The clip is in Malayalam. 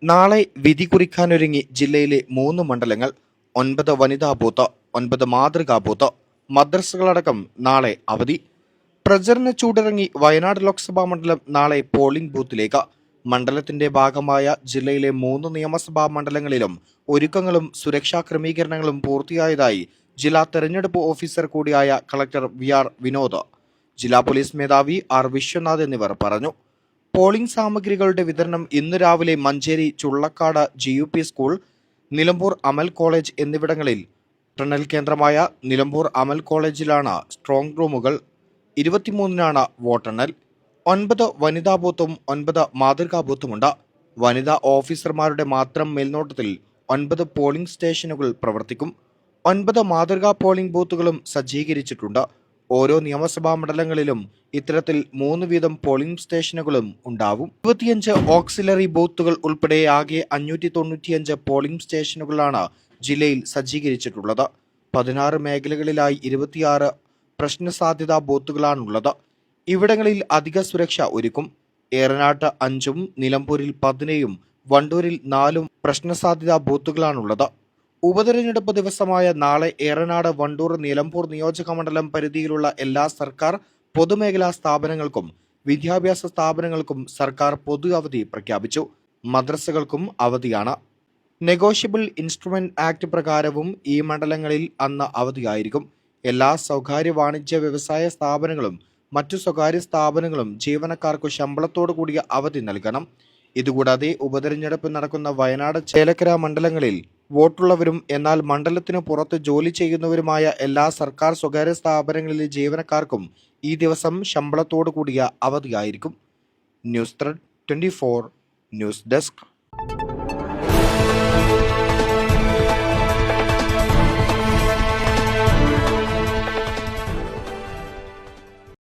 നാളെ വിധി കുറിക്കാനൊരുങ്ങി ജില്ലയിലെ 3 മണ്ഡലങ്ങൾ. 9 വനിതാ ബൂത്ത്, 9 മാതൃകാ ബൂത്ത്. മദ്രസകളടക്കം നാളെ അവധി. പ്രചരണ ചൂടിറങ്ങി വയനാട് ലോക്സഭാ മണ്ഡലം നാളെ പോളിംഗ് ബൂത്തിലേക്ക്. മണ്ഡലത്തിന്റെ ഭാഗമായ ജില്ലയിലെ 3 നിയമസഭാ മണ്ഡലങ്ങളിലും ഒരുക്കങ്ങളും സുരക്ഷാ ക്രമീകരണങ്ങളും പൂർത്തിയായതായി ജില്ലാ തെരഞ്ഞെടുപ്പ് ഓഫീസർ കൂടിയായ കളക്ടർ വി.ആർ. വിനോദ്, ജില്ലാ പോലീസ് മേധാവി ആർ. വിശ്വനാഥ് എന്നിവർ പറഞ്ഞു. പോളിംഗ് സാമഗ്രികളുടെ വിതരണം ഇന്ന് രാവിലെ മഞ്ചേരി ചുള്ളക്കാട് GUP സ്കൂൾ, നിലമ്പൂർ അമൽ കോളേജ് എന്നിവിടങ്ങളിൽ. ടണൽ കേന്ദ്രമായ നിലമ്പൂർ അമൽ കോളേജിലാണ് സ്ട്രോങ് റൂമുകൾ. 23-നാണ് വോട്ടെണ്ണൽ. 9 വനിതാ ബൂത്തും 9 മാതൃകാ ബൂത്തുമുണ്ട്. വനിതാ ഓഫീസർമാരുടെ മാത്രം മേൽനോട്ടത്തിൽ 9 പോളിംഗ് സ്റ്റേഷനുകൾ പ്രവർത്തിക്കും. 9 മാതൃകാ പോളിംഗ് ബൂത്തുകളും സജ്ജീകരിച്ചിട്ടുണ്ട്. ഓരോ നിയമസഭാ മണ്ഡലങ്ങളിലും ഇത്തരത്തിൽ 3 വീതം പോളിംഗ് സ്റ്റേഷനുകളും ഉണ്ടാവും. 25 ഓക്സിലറി ബൂത്തുകൾ ഉൾപ്പെടെ ആകെ 595 പോളിംഗ് സ്റ്റേഷനുകളാണ് ജില്ലയിൽ സജ്ജീകരിച്ചിട്ടുള്ളത്. 16 മേഖലകളിലായി 26 പ്രശ്നസാധ്യതാ ബൂത്തുകളാണുള്ളത്. ഇവിടങ്ങളിൽ അധിക സുരക്ഷ ഒരുക്കും. ഏറനാട്ട് 5-ഉം നിലമ്പൂരിൽ 10-യും വണ്ടൂരിൽ 4-ഉം പ്രശ്നസാധ്യതാ ബൂത്തുകളാണുള്ളത്. ഉപതെരഞ്ഞെടുപ്പ് ദിവസമായ നാളെ ഏറനാട്, വണ്ടൂർ, നിലമ്പൂർ നിയോജക മണ്ഡലം പരിധിയിലുള്ള എല്ലാ സർക്കാർ പൊതുമേഖലാ സ്ഥാപനങ്ങൾക്കും വിദ്യാഭ്യാസ സ്ഥാപനങ്ങൾക്കും സർക്കാർ പൊതു അവധി പ്രഖ്യാപിച്ചു. മദ്രസകൾക്കും അവധിയാണ്. നെഗോഷ്യബിൾ ഇൻസ്ട്രുമെന്റ് ആക്ട് പ്രകാരവും ഈ മണ്ഡലങ്ങളിൽ അന്ന് അവധിയായിരിക്കും. എല്ലാ സ്വകാര്യ വാണിജ്യ വ്യവസായ സ്ഥാപനങ്ങളും മറ്റു സ്വകാര്യ സ്ഥാപനങ്ങളും ജീവനക്കാർക്ക് ശമ്പളത്തോടു കൂടിയ അവധി നൽകണം. ഇതുകൂടാതെ ഉപതെരഞ്ഞെടുപ്പ് നടക്കുന്ന വയനാട്, ചേലക്കര മണ്ഡലങ്ങളിൽ വോട്ടുള്ളവരും എന്നാൽ മണ്ഡലത്തിനു പുറത്ത് ജോലി ചെയ്യുന്നവരുമായ എല്ലാ സർക്കാർ സ്വകാര്യ സ്ഥാപനങ്ങളിലെ ജീവനക്കാർക്കും ഈ ദിവസം ശമ്പളത്തോടു കൂടിയ അവധിയായിരിക്കും. News thread 24 news desk.